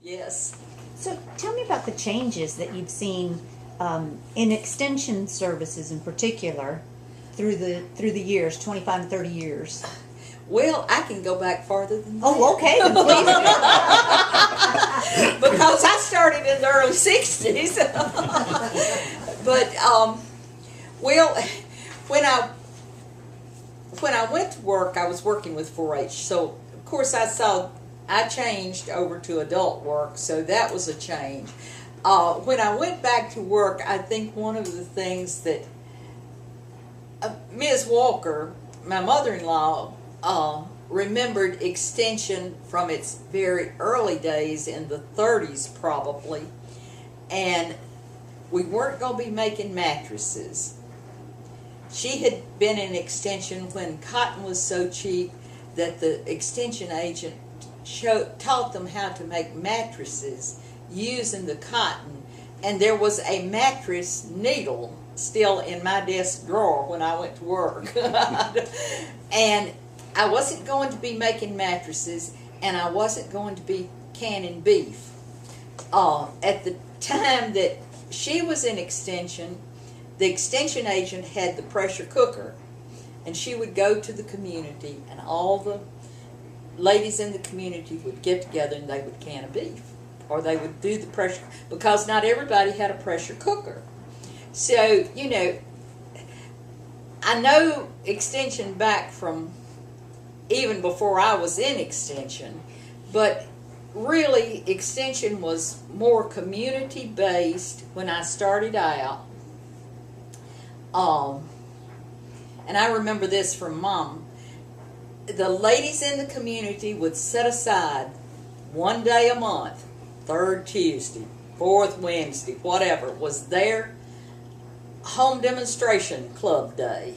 Yes. So tell me about the changes that you've seen in extension services in particular through the years, 25 and 30 years. Well, I can go back farther than that. Oh, okay. Then please do. Because I started in the early 60s. But, well, when I went to work, I was working with 4-H. So, of course, I changed over to adult work, so that was a change. When I went back to work, I think one of the things that Ms. Walker, my mother-in-law, remembered extension from its very early days in the 30s probably, and we weren't going to be making mattresses. She had been in extension when cotton was so cheap that the extension agent taught them how to make mattresses using the cotton, and there was a mattress needle still in my desk drawer when I went to work. And I wasn't going to be making mattresses, and I wasn't going to be canning beef. At the time that she was in extension, the extension agent had the pressure cooker, and she would go to the community, and all the ladies in the community would get together and they would can a beef, or they would do the pressure, because not everybody had a pressure cooker. So, you know, I know extension back from even before I was in extension, but really extension was more community based when I started out. And I remember this from Mom. The ladies in the community would set aside one day a month, third Tuesday, fourth Wednesday, whatever, was their home demonstration club day.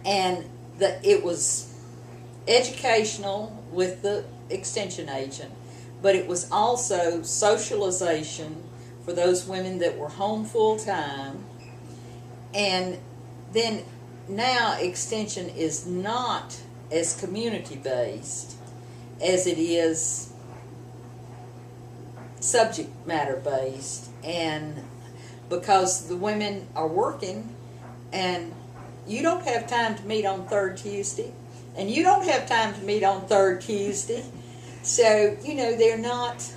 And it was educational with the extension agent, but it was also socialization for those women that were home full time. And then now extension is not as community based as it is subject matter based, and because the women are working and you don't have time to meet on third Tuesday and you don't have time to meet on third Tuesday, so you know they're not,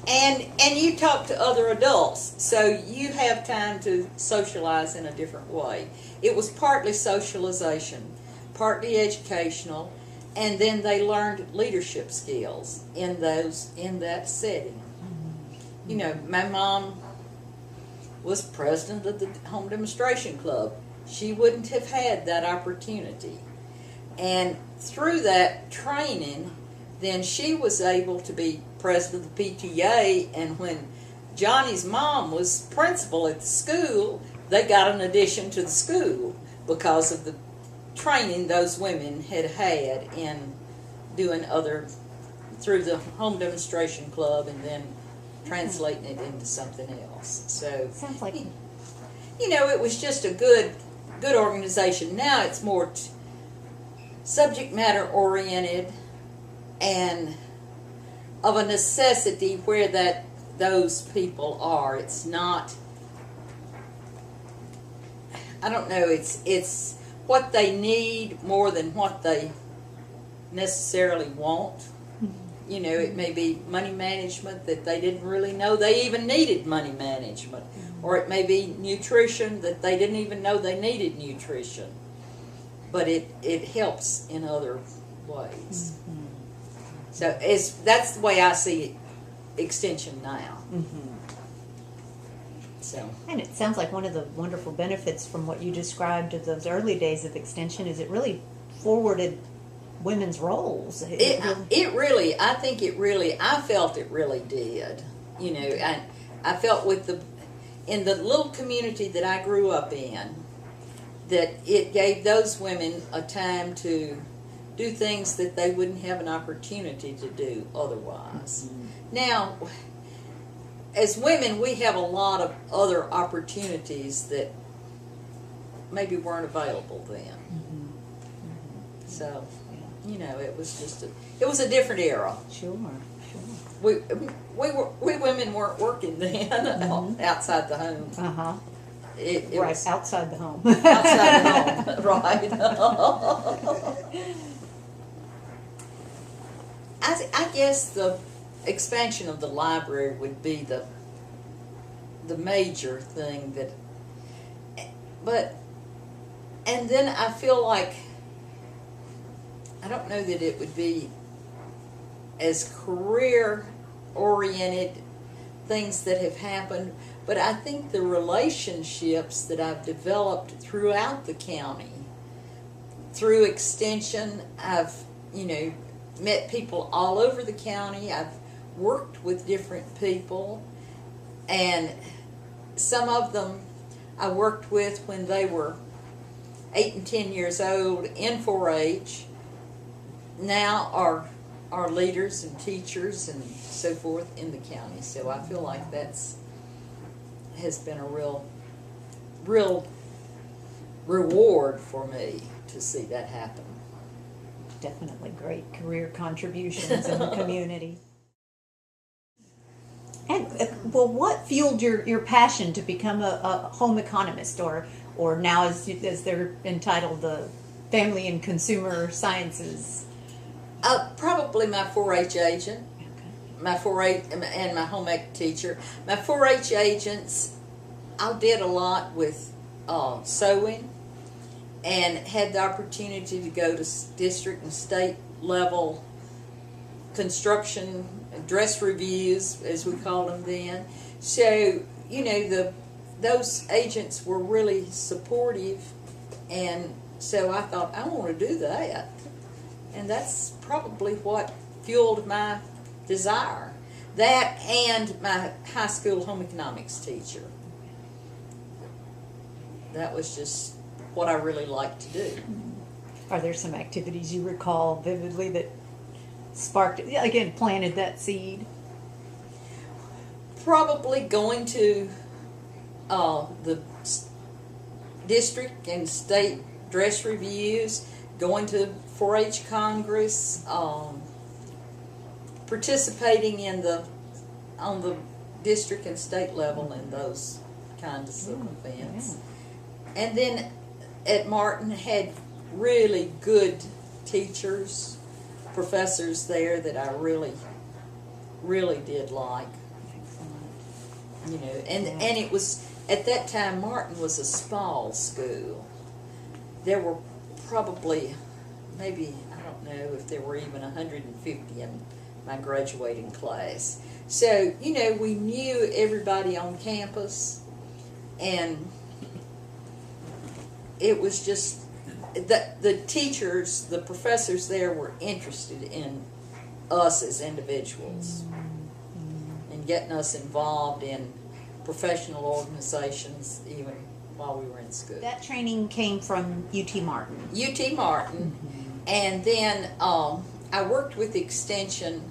and you talk to other adults, so you have time to socialize in a different way. It was partly socialization, partly educational, and then they learned leadership skills in that setting. You know, my mom was president of the home demonstration club. She wouldn't have had that opportunity, and through that training, then she was able to be president of the PTA. And when Johnny's mom was principal at the school, they got an addition to the school because of the training those women had in doing through the home demonstration club, and then translating it into something else. So sounds like, you know, it was just a good organization. Now it's more subject matter oriented and of a necessity where those people are. It's not, I don't know, it's what they need more than what they necessarily want. You know, it may be money management that they didn't really know they even needed money management. Or it may be nutrition that they didn't even know they needed nutrition. But it helps in other ways. So that's the way I see extension now. So. And it sounds like one of the wonderful benefits from what you described of those early days of extension is it really forwarded women's roles. I felt it really did. You know, I felt in the little community that I grew up in, that it gave those women a time to do things that they wouldn't have an opportunity to do otherwise. Now, as women, we have a lot of other opportunities that maybe weren't available then. So, you know, it was a different era. Sure. We women weren't working then outside the home. Uh-huh. It Right, was outside the home. outside the home, right? I guess the expansion of the library would be the major thing and then I feel like I don't know that it would be as career oriented things that have happened, but I think the relationships that I've developed throughout the county, through extension, I've, met people all over the county. I've worked with different people, and some of them I worked with when they were 8 and 10 years old in 4-H, now are leaders and teachers and so forth in the county. So I feel like has been a real reward for me to see that happen. Definitely great career contributions in the community. And what fueled your passion to become a home economist, or now as they're entitled, the Family and Consumer Sciences? Probably my 4-H agent, my 4-H and my home ec teacher. My 4-H agents, I did a lot with sewing, and had the opportunity to go to district and state level construction dress reviews, as we called them then. So, those agents were really supportive, and so I thought, I want to do that. And that's probably what fueled my desire. That and my high school home economics teacher. That was just what I really liked to do. Are there some activities you recall vividly that planted that seed? Probably going to the district and state dress reviews, going to 4-H Congress, participating on the district and state level in those kinds of events. Yeah. And then at Martin had really good teachers, professors there that I really did like. Excellent. And it was, at that time, Martin was a small school. There were probably, maybe, I don't know if there were even 150 in my graduating class. So, we knew everybody on campus, and it was just, the teachers, the professors there were interested in us as individuals and getting us involved in professional organizations even while we were in school. That training came from UT Martin. UT Martin. And then I worked with Extension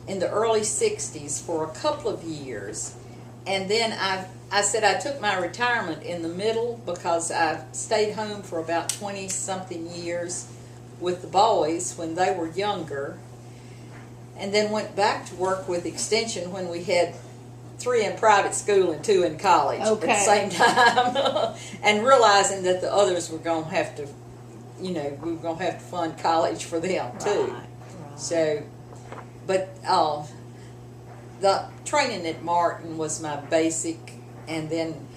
in the early 60s for a couple of years. And then I said I took my retirement in the middle because I stayed home for about 20-something years with the boys when they were younger, and then went back to work with Extension when we had 3 in private school and 2 in college at the same time, and realizing that the others were going to have to, we were going to have to fund college for them too. Right. So, but the training at Martin was my basic, and then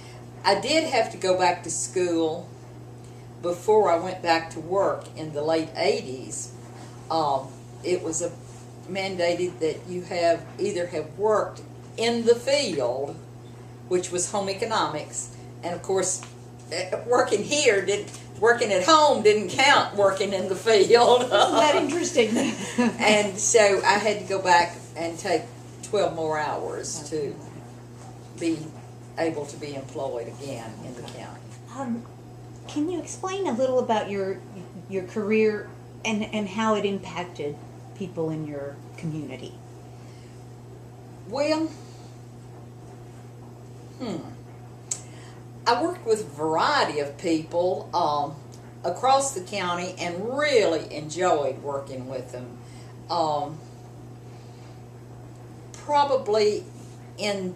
I did have to go back to school before I went back to work in the late 80s. It was mandated that you either have worked in the field, which was home economics, and of course working at home didn't count working in the field. Isn't that interesting? And so I had to go back and take 12 more hours to be able to be employed again in the county. Can you explain a little about your career and how it impacted people in your community? Well, I worked with a variety of people across the county and really enjoyed working with them. probably in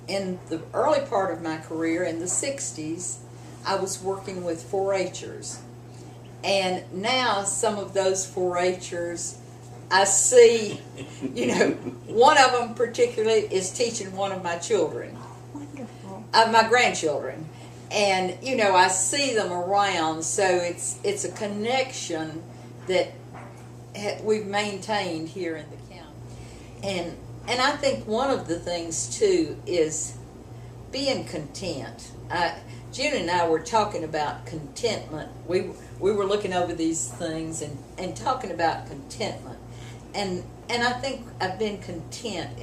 the early part of my career in the 60s, I was working with 4-H'ers. And now some of those 4-H'ers, I see, one of them particularly is teaching one of my children, Wonderful. my grandchildren. And, I see them around, so it's a connection that we've maintained here in the county. And I think one of the things, too, is being content. June and I were talking about contentment. We were looking over these things and talking about contentment. And I think I've been content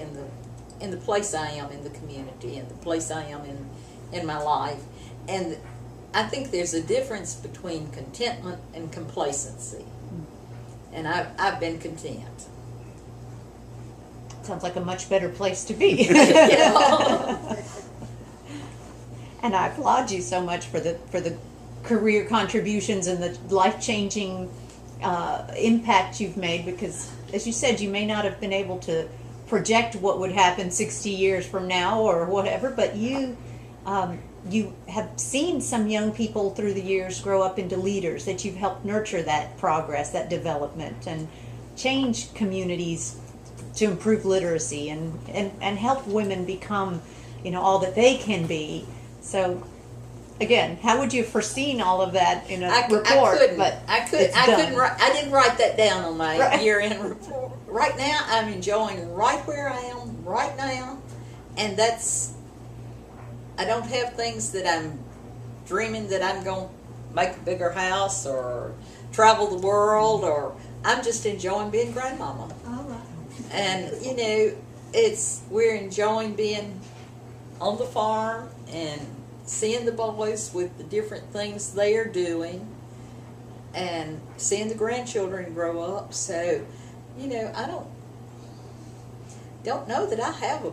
in the place I am in the community, and the place I am in my life. And I think there's a difference between contentment and complacency. And I've been content. Sounds like a much better place to be. And I applaud you so much for the career contributions and the life-changing impact you've made, because, as you said, you may not have been able to project what would happen 60 years from now or whatever, but you have seen some young people through the years grow up into leaders, that you've helped nurture that progress, that development, and change communities to improve literacy and help women become, all that they can be. So, again, how would you have foreseen all of that in a report? I didn't write that down on my year-end report. Right now, I'm enjoying right where I am right now, and I don't have things that I'm dreaming that I'm going to make a bigger house or travel the world, or I'm just enjoying being grandmama. All right. And, we're enjoying being on the farm and seeing the boys with the different things they are doing, and seeing the grandchildren grow up. So, I don't know that I have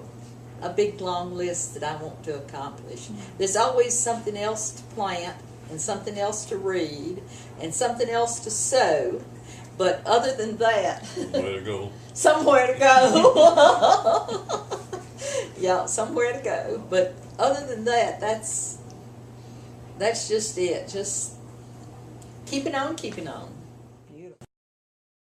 a big long list that I want to accomplish. There's always something else to plant, and something else to read, and something else to sow. But other than that, Way to go. somewhere to go. Yeah, somewhere to go. But other than that, that's just it. Just keeping on, keeping on.